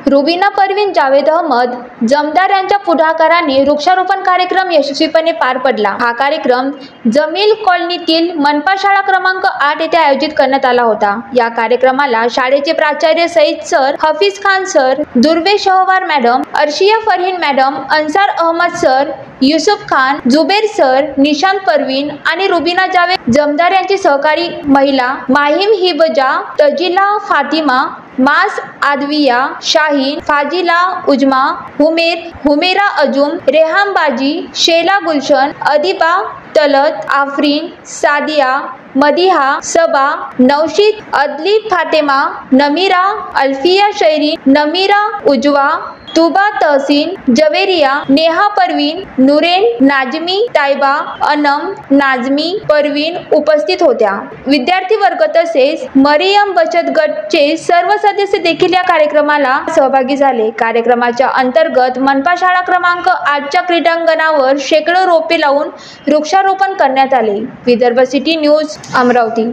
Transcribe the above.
रुबीना परवीन, जावेद अहमद जमदार यांच्या पुढाकाराने वृक्षारोपण कार्यक्रम यशस्वीपणे पार पडला। हा कार्यक्रम जमील कॉलनीतील मनपा शाळा क्रमांक 8 येथे आयोजित करण्यात आला होता। या कार्यक्रमाला शाळेचे प्राचार्य Saeed sir, Hafeez Khan sir, Durve Shahwar madam, Arshiya Farheen madam, Ansar Ahmad sir, Yusuf Khan, Zuber sir, Nishant Parveen आणि रुबीना जावेद जमदार यांचे सहकारी महिला माहिम हिबजा, तजिला फातिमा, मास आदविया, शाहीन, फाजिला उजमा, हुमेरा अजुम, रेहाम बाजी, शेला गुलशन, अदिबा, तलत, आफरीन, सादिया, मदिहा, सबा, नौशीद, अदली फातेमा, नमीरा, अल्फिया शैरीन, नमीरा उजवा, तुबा तहसीन, जवेरिया, नेहा परवीन, नूरेन, नाजमी, तायबा, अनम, नाजमी, परवीन उपस्थित होत्या। विद्यार्थी वर्ग तसेच मरियम बचत गटचे सर्व सदस्य देखील या कार्यक्रमाला सहभागी झाले। कार्यक्रमाच्या अंतर्गत मनपा शाळा क्रमांक 8च्या क्रीडांगणावर शेकडो रोपे लावून वृक्षारोपण करण्यात आले। Vidarbha city news, Amravati.